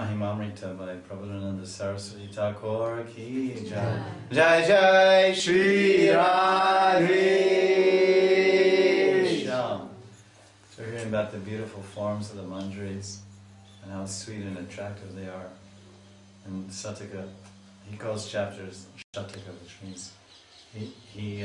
Mahimamrita by Prabhupada Saraswati Thakur ki jai. Jai Jai Shri Radhe Shyam. So we're hearing about the beautiful forms of the manjaris and how sweet and attractive they are. And Sataka, he calls chapters Shataka, which means he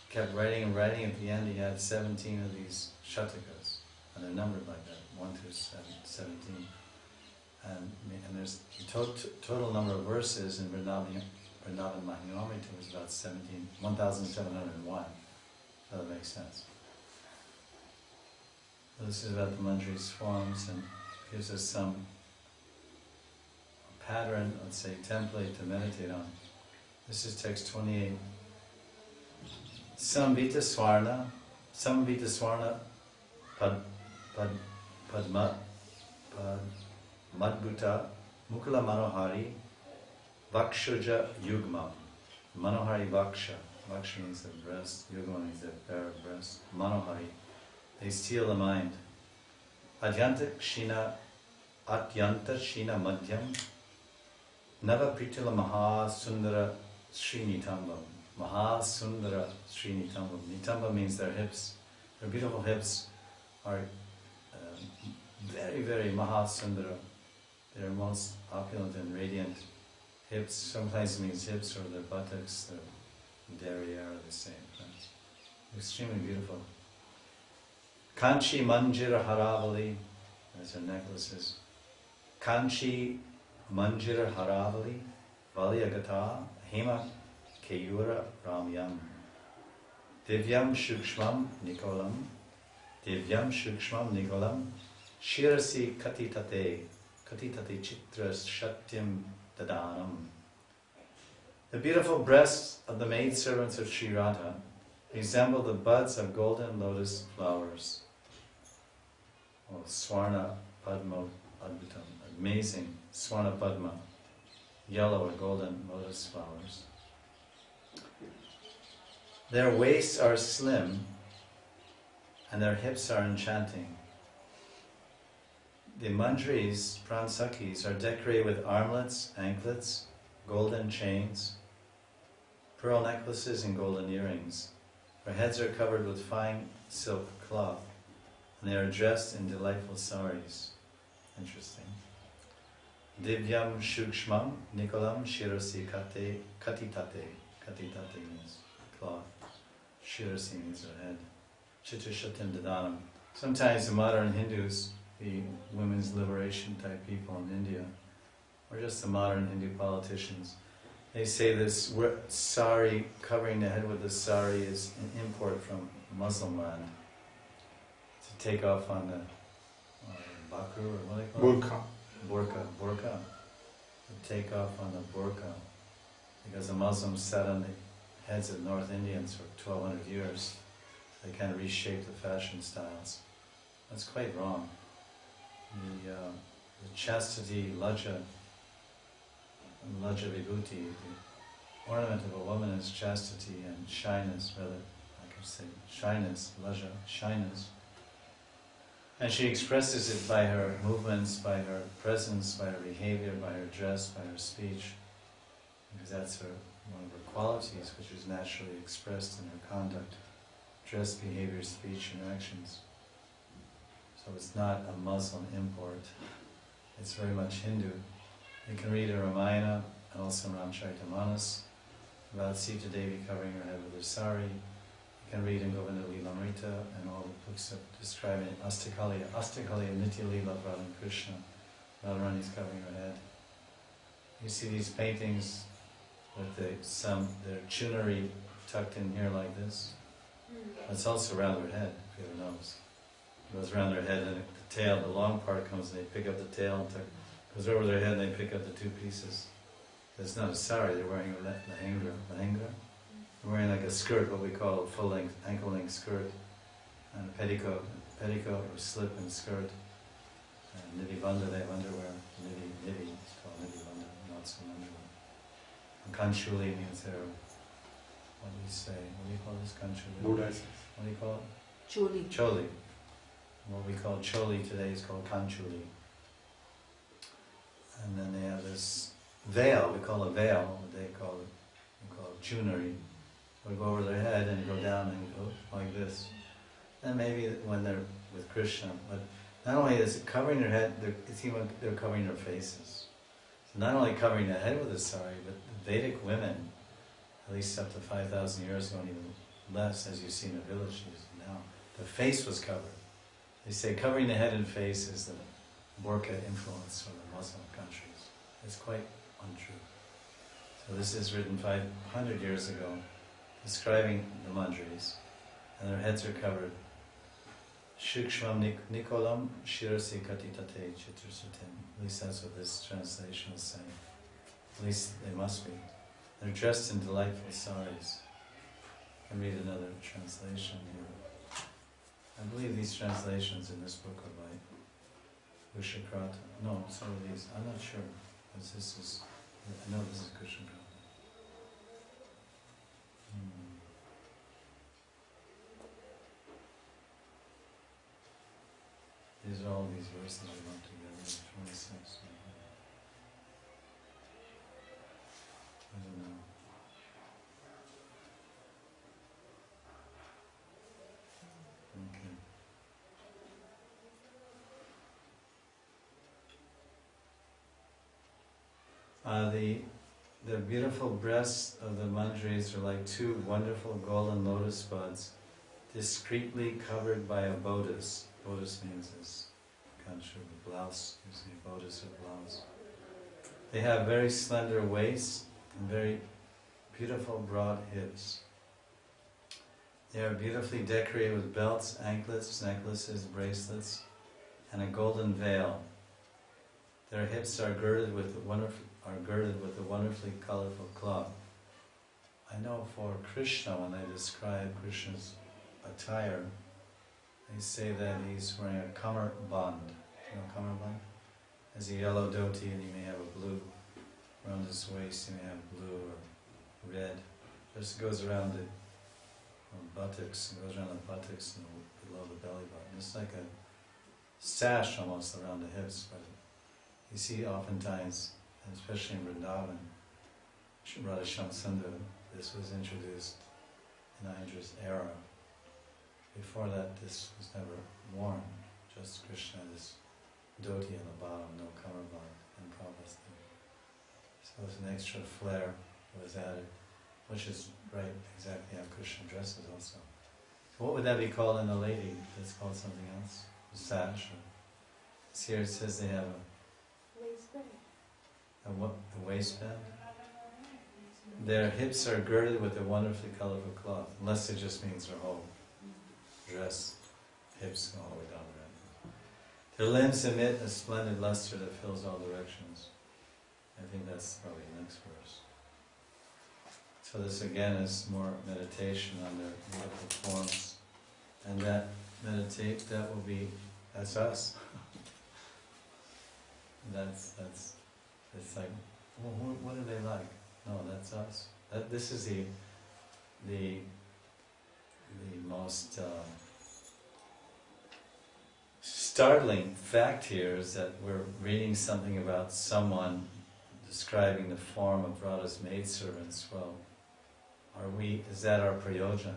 kept writing and writing. At the end he had 17 of these Shatakas, and they're numbered like that, 1 through 17. And there's the total number of verses in Vrindavan Mahanidhi was about 1,701. So that makes sense. So this is about the manjari's forms and gives us some pattern, let's say, template to meditate on. This is text 28. Samvita Swarna, Padma, Madbhuta, Mukula Manohari, Vakshuja Yugma. Manohari Vaksha. Vaksha means the breast, Yugma means the bare breast. Manohari. They steal the mind. Adyanta Kshina Madhyam. Nava Pritila Maha Sundara Srinitambam. Maha Sundara Srinitambam. Nitamba means their hips. Their beautiful hips are very, very Maha Sundara. Their most opulent and radiant hips. Sometimes it means hips or their buttocks, their derriere are the same. Right? Extremely beautiful. Kanchi Manjira Haravali. Those are necklaces. Kanchi Manjira Haravali. Valyagata Hema Keyura Ramyam. Divyam Shukshmam Nikolam. Divyam Shukshmam Nikolam. Shirasi Katitate. Katitati Chitras Shatyam Dadanam. The beautiful breasts of the maidservants of Sri Radha resemble the buds of golden lotus flowers. Oh, Swarna Padma Adbhutam. Amazing Swarna Padma. Yellow or golden lotus flowers. Their waists are slim and their hips are enchanting. The manjaris, pransakis, are decorated with armlets, anklets, golden chains, pearl necklaces and golden earrings. Their heads are covered with fine silk cloth, and they are dressed in delightful saris. Interesting. Divyam shukshmam nikolam shirasi kate katitate. Katitate means cloth. Shirasi means their head. Chitrashatim dadanam. Sometimes the modern Hindus, the women's liberation type people in India, or just the modern Hindu politicians, they say this sari, covering the head with the sari, is an import from Muslim land. To take off on the baku, or what do they call it? Burqa. To take off on the burqa. Because the Muslims sat on the heads of North Indians for 1,200 years. They kind of reshaped the fashion styles. That's quite wrong. The chastity, laja vibhuti, the ornament of a woman is chastity and shyness, rather, I could say shyness, laja, shyness. And she expresses it by her movements, by her presence, by her behavior, by her dress, by her speech, because that's one of her qualities, which is naturally expressed in her conduct, dress, behavior, speech, and actions. So it's not a Muslim import, it's very much Hindu. You can read in Ramayana and also in Ramcharitamanas about Sita Devi covering her head with her sari. You can read in Govinda Lilamrita and all the books that describe it. Astakaliya, Nitya Lila, Radha and Krishna. Radharani's covering her head. You see these paintings with their chunari tucked in here like this. It's also around her head, if you ever notice. It goes around their head and the tail, the long part comes and they pick up the tail and goes over their head and they pick up the two pieces. It's not a sari, they're wearing a lehenga. They're wearing like a skirt, what we call a full-length, ankle-length skirt, and a petticoat or slip and skirt. And nidhi banda, they have underwear. Nidhi, it's called nidhi banda, not some underwear. And kanchuli means they're, what do you say, what do you call this kanchuli? Buddhas. What do you call it? Choli. What we call choli today is called kanchuli. veil, we call a veil, they call it junery, would go over their head and go down and go like this. And maybe when they're with Krishna, but not only is it covering their head, it's even they're covering their faces. So not only covering the head with a sari, but the Vedic women, at least up to 5,000 years ago, and even less, as you see in the villages now, the face was covered. They say covering the head and face is the burqa influence from the Muslim countries. It's quite untrue. So this is written 500 years ago, describing the manjaris, and their heads are covered. Shikshvam Nikolam Shirasi Katitate Chitrasutim. At least that's what this translation is saying. At least they must be. They're dressed in delightful saris. I read another translation here. I believe these translations in this book are by Kushakrata. No, some of these. I'm not sure. Because this is, I know this is Kushakrata. These are all these verses we lumped together, 26. I don't know. Okay. The beautiful breasts of the manjaris are like two wonderful golden lotus buds, discreetly covered by a bodice. Bodice means this kind of blouse, you see, bodice or blouse. They have very slender waists and very beautiful broad hips. They are beautifully decorated with belts, anklets, necklaces, bracelets, and a golden veil. Their hips are girded with a wonderfully colorful cloth. I know for Krishna, when they describe Krishna's attire, they say that he's wearing a kamar band. You know kamar band? Has a yellow dhoti and he may have a blue around his waist. He may have blue or red. Just goes around the buttocks, and goes around the buttocks and below the belly button. It's like a sash almost around the hips, but you see oftentimes, and especially in Vrindavan, Radha Shamsundar, this was introduced in Indra's era. Before that, this was never worn. Just Krishna, this dhoti on the bottom, no kamarband, and Prabhupada. So it's an extra flare that was added, which is right, exactly how Krishna dresses also. So what would that be called in a lady? That's called something else? A sash? Here it says they have a waistband. A waistband? Their hips are girded with a wonderfully colorful cloth, unless it just means their whole dress, hips go all the way down the right. Their limbs emit a splendid luster that fills all directions. I think that's probably the next verse. So this again is more meditation on their beautiful forms. And that that's us. It's like, well, what are they like? No, that's us. This is the most startling fact here is that we're reading something about someone describing the form of Radha's maidservants. Well, is that our prayojan?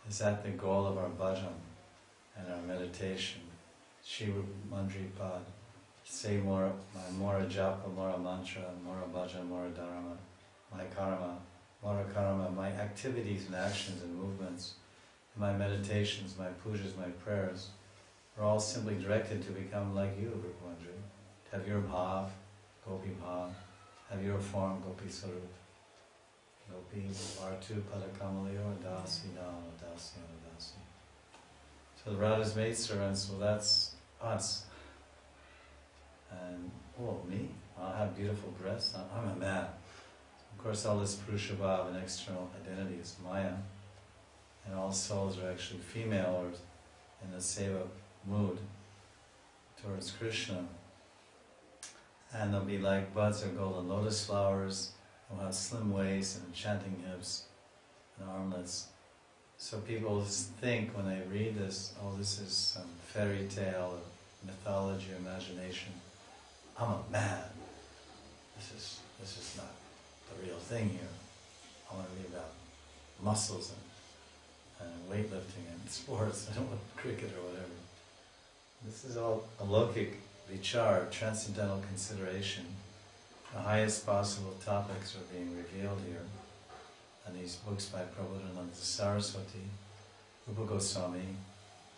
Is that the goal of our bhajan and our meditation? Shiva Mandri Pad, say more japa, more mantra, more bhajan, more dharma, my karma, more karma, my activities and actions and movements, my meditations, my pujas, my prayers, are all simply directed to become like you, Rupavandri. To have your bhav, gopi bhav, have your form, gopi sarup. Gopi, Vartu, Padakamaliyo, Dasi, Dama, Dasi, Dasi. So the Radha's maidservants, well, that's us. And, oh, me? I'll have beautiful breasts? I'm a man. Of course, all this Purusha Bhav and external identity is Maya. And all souls are actually female or in the seva mood towards Krishna. And they'll be like buds or golden lotus flowers. They'll have slim waists and enchanting hips and armlets. So people think when they read this, oh, this is some fairy tale or mythology or imagination. I'm a man. This is this is not the real thing here. I want to be about muscles and weightlifting and sports and cricket or whatever. This is all alokic vichar, transcendental consideration. The highest possible topics are being revealed here. And these books by Prabhupada Saraswati, Rupa Goswami,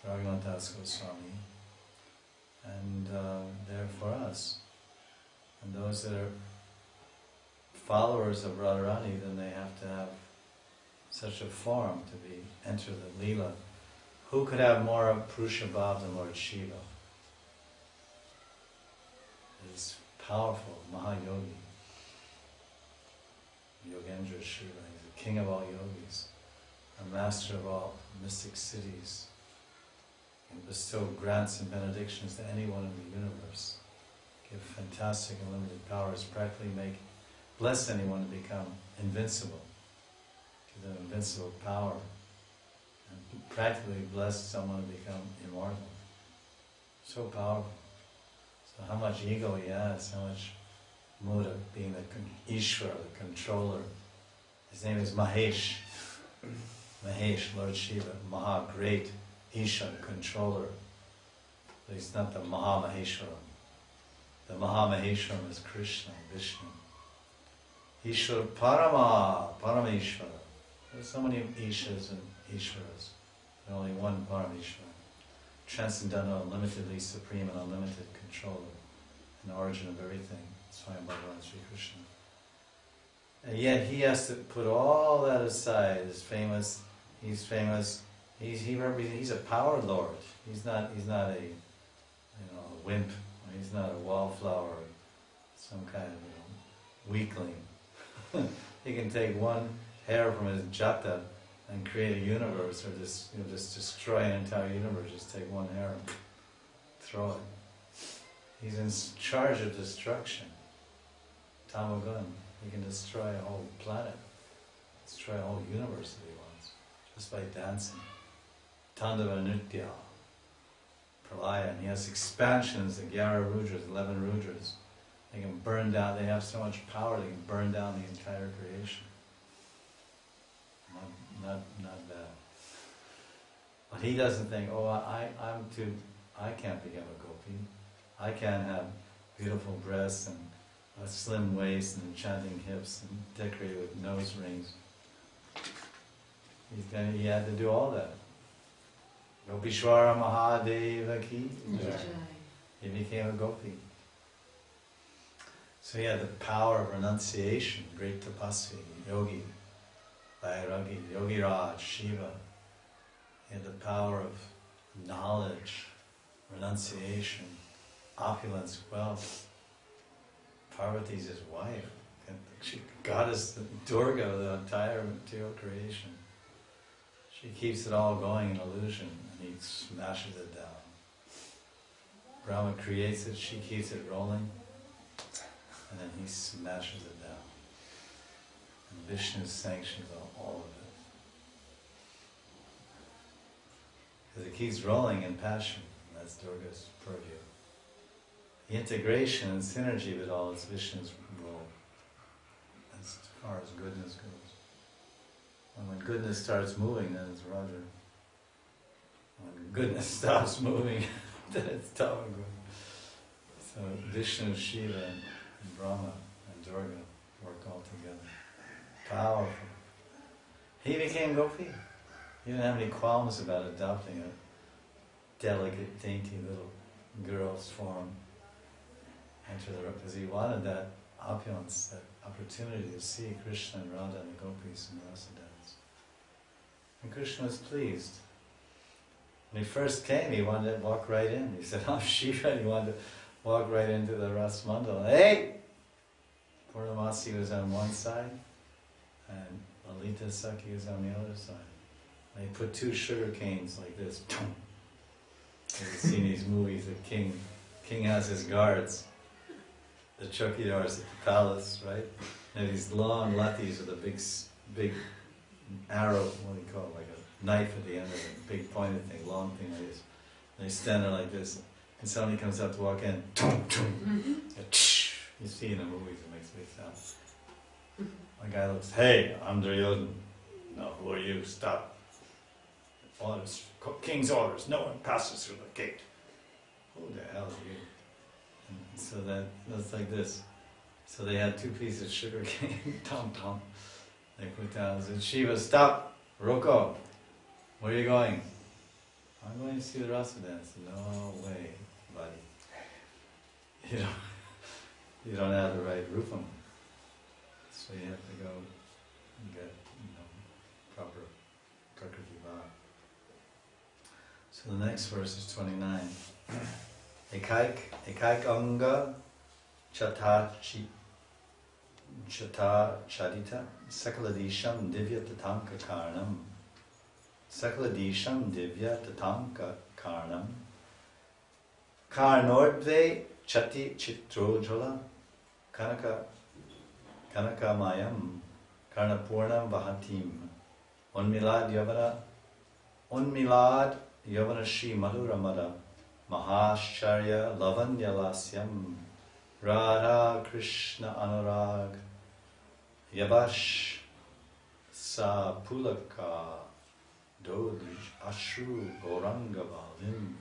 Raghunath Goswami, and they're for us. And those that are followers of Radharani, then they have to have such a form to enter the Leela. Who could have more of Purusha Bhav than Lord Shiva? He's powerful, Mahayogi. Yogendra Shiva, he's the king of all yogis, a master of all mystic cities. He can bestow grants and benedictions to anyone in the universe. Give fantastic unlimited powers, practically bless anyone to become invincible. Give them invincible power. And practically bless someone to become immortal. So powerful. So how much ego he has, how much mood of being the Ishvara, the controller. His name is Mahesh. Mahesh, Lord Shiva, Maha, great Isha, controller. But he's not the Maha Maheshwaram. The Maha Maheshwaram is Krishna, Vishnu. Ishvara Parameshwara. There's so many Ishas and Ishvaras. There's only one Parameshwara. Transcendental, unlimitedly supreme and unlimited controller. And the origin of everything. Swami Bhagavan Sri Krishna. And yet he has to put all that aside. He's famous. He's a power lord. He's not a wimp. He's not a wallflower. Some kind of weakling. He can take one hair from his jata and create a universe, or just destroy an entire universe. Just take one hair and throw it. He's in charge of destruction. Tamagun. He can destroy a whole planet, destroy a whole universe if he wants, just by dancing. Tandava Nritya, Pralaya, and he has expansions, the 11 Rudras. They can burn down, they have so much power, they can burn down the entire creation. Not bad. But he doesn't think, I can't become a gopi. I can't have beautiful breasts and a slim waist and enchanting hips and decorated with nose rings. He had to do all that. Gopishwara Mahadeva ki jai. He became a gopi. So he had the power of renunciation, great tapasvi, yogi, vairagi, yogi Raj, Shiva. He had the power of knowledge, renunciation, opulence, wealth. Parvati's his wife, she goddess Durga of the entire material creation. She keeps it all going in illusion, and he smashes it down. Brahma creates it, she keeps it rolling, and then he smashes it down. And Vishnu sanctions all of it. Because it keeps rolling in passion, and that's Durga's purview. The integration and synergy of it all is Vishnu's role, as far as goodness goes. And when goodness starts moving, then it's Roger. When goodness stops moving, then it's Tamagun. So Vishnu, Shiva, and Brahma, and Durga work all together. Powerful. He became Gopi. He didn't have any qualms about adopting a delicate, dainty little girl's form. Because he wanted that opulence, that opportunity to see Krishna and Radha and the gopis and the rasa dance. And Krishna was pleased. When he first came, he wanted to walk right in. He said, "I'm Shiva," and he wanted to walk right into the Ras Mandal. Hey! Purnamasi was on one side, and Lalita Sakhi was on the other side. And he put two sugar canes like this. You've seen these movies, the king has his guards. The chowkidars at the palace, right? And these long lathis with a big arrow, what do you call it, like a knife at the end of it, big pointed thing, long thing like this. And they stand there like this, and somebody comes up to walk in, You see in the movies, it makes big sound. One guy looks, hey, I'm Duryodhana. No, who are you? Stop. Orders, king's orders. No one passes through the gate. Who the hell are you? And so that's like this. So they had 2 pieces of sugar cane, tom tom. They put down and said, Shiva, stop, Roko. Where are you going? I'm going to see the Rasa dance. No way, buddy. You don't have the right rupam. So you have to go and get, proper prakriti bhava. So the next verse is 29. Ekaik anga chata chadita sakaladisham divya tatanka karnam sakaladisham divya tatanka karnam karnordve chati chitrojala kanakamayam karnapurnam vahatim unmilad yavana shri madhuramada mahasharya lavanyalasyam Radha Krishna Anurag Yabash Sa Pulaka Dodj Ashru Gauranga Valim.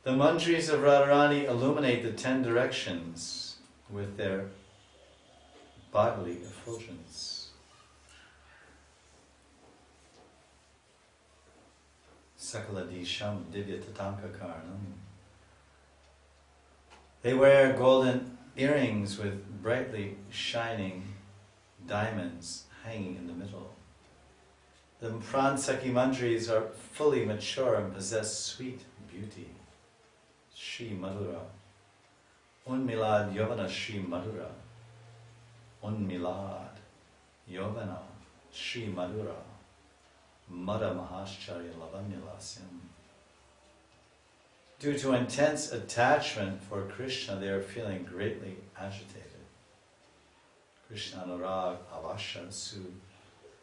The mantras of Radharani illuminate the 10 directions with their bodily effulgence. Sakaladisham Divya Tatanka Karnam. They wear golden earrings with brightly shining diamonds hanging in the middle. The Pransaki mantras are fully mature and possess sweet beauty. Shri Madhura. Unmilad Yovana Shri Madhura. Unmilad Yovana Shri Madhura. Mada Mahascharya Lavanyalasam. Due to intense attachment for Krishna, they are feeling greatly agitated. Krishna Anurag Avasha Su.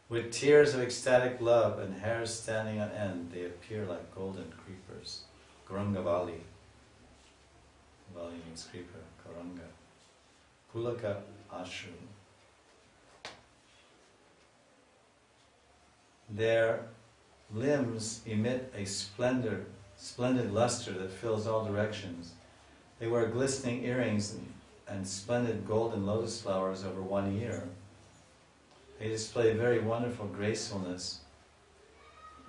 With tears of ecstatic love and hair standing on end, they appear like golden creepers. Gaurangavali. Vali means creeper. Gauranga. Pulaka Ashru. Their limbs emit a splendid luster that fills all directions. They wear glistening earrings and splendid golden lotus flowers over one ear. They display very wonderful gracefulness,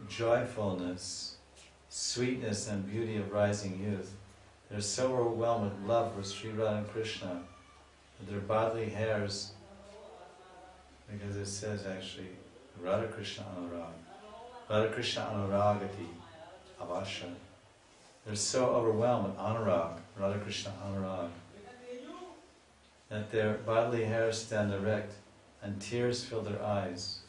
joyfulness, sweetness and beauty of rising youth. They're so overwhelmed with love for Sri Radha and Krishna that their bodily hairs, because it says actually, Radha Krishna Anurag, Radha Krishna Anuragati, Avasha. They're so overwhelmed with Anurag, Radha Krishna Anurag, that their bodily hairs stand erect and tears fill their eyes.